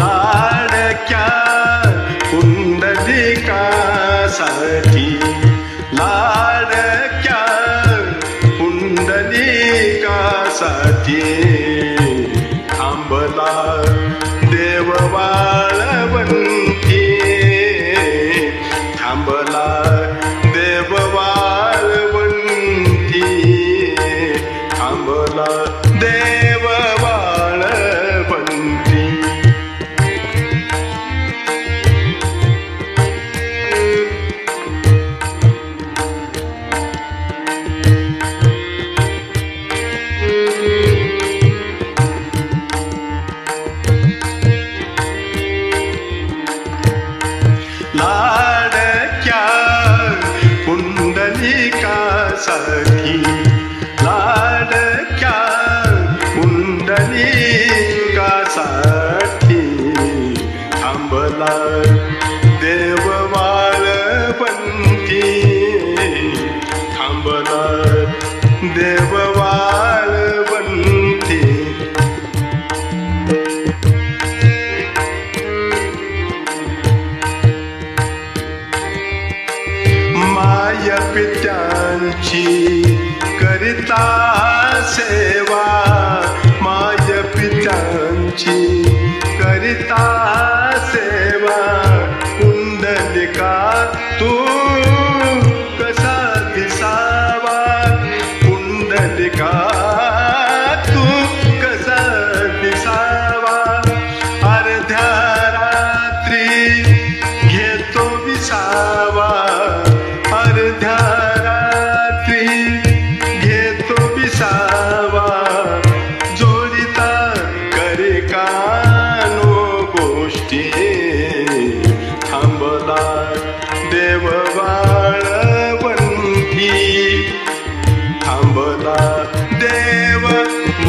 लाडक्या पुंडलिकासाठी लाडक्या पुंडलिकासाठी थांबला देव वाळवंटी थांबला देव वाळवंटी थांबला देव वाळवंटी लाडक्या पुंडलिकासाठी लाडक्या पुंडलिकासाठी थांबला देव वाळवंटी थांबला देव वाळवंटी माय पित्यांची करिता सेवा माय पित्यांची करिता सेवा पुंडलिका तू कसा दिसावा पुंडलिका तू कसा दिसावा अर्ध्या रात्री घेतो विसावा अर्ध्या रात्री घेतो विसावा जोडिता करे कानो गोष्टी थांबला देव वाळवंटी थांबला देव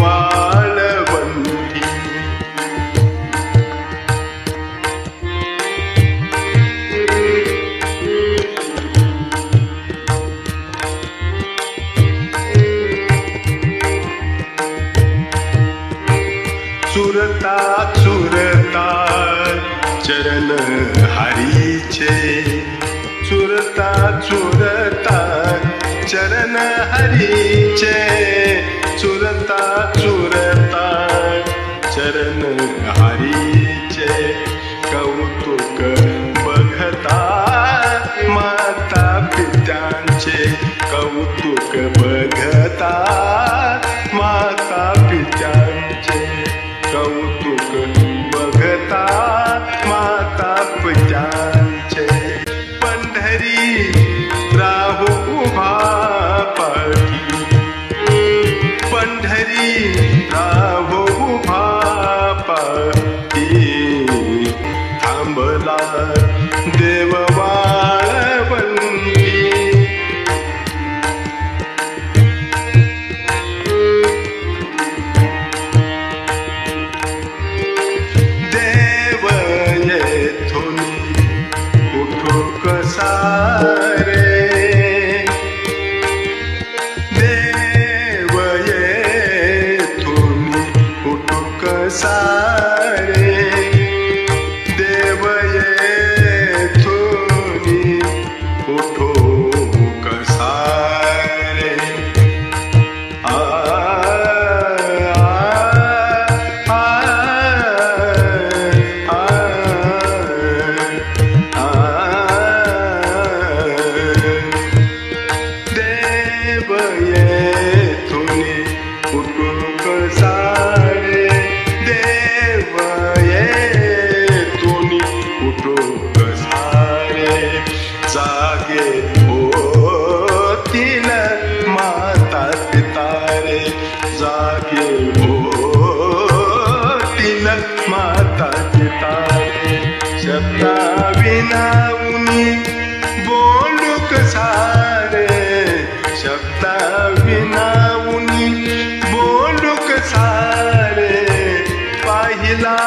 वाळवंटी चुरता चुरता चरण हरीचे चुरता चुरता चरण हरीचे चुरता चुरता चरण हरीचे कौतुक बघता माता पित्यांचे कौतुक बघता माता पित्यांचे कौतुक बघता माता पित्यांचे पंढरी राहो उभा पाठी पंढरी राहो उभा पाठी थांबला देव वाळवंटी देव येथून उठो कसा रे देव येथून उठो कसा रे देव येथून उठो कसा रे आ देव येथून उठो कसा रे देव येथून उठो कसा रे जागे होतील माता पिता रे जागे होतील माता पिता रे शब्दा विनाऊनी बोलू कसा रे शब्दा विनाऊनी बोलू कसा रे पाहिला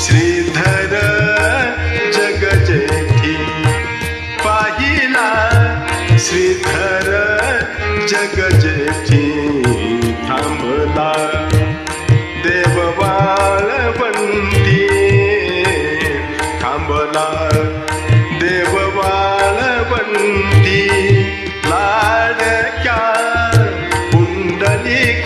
श्रीधर जगजेठी पाहिला श्रीधर जगजेठी थांबला देव वाळवंटी जन्मला देव वाळवंटी लाडक्या पुंडलिकासाठी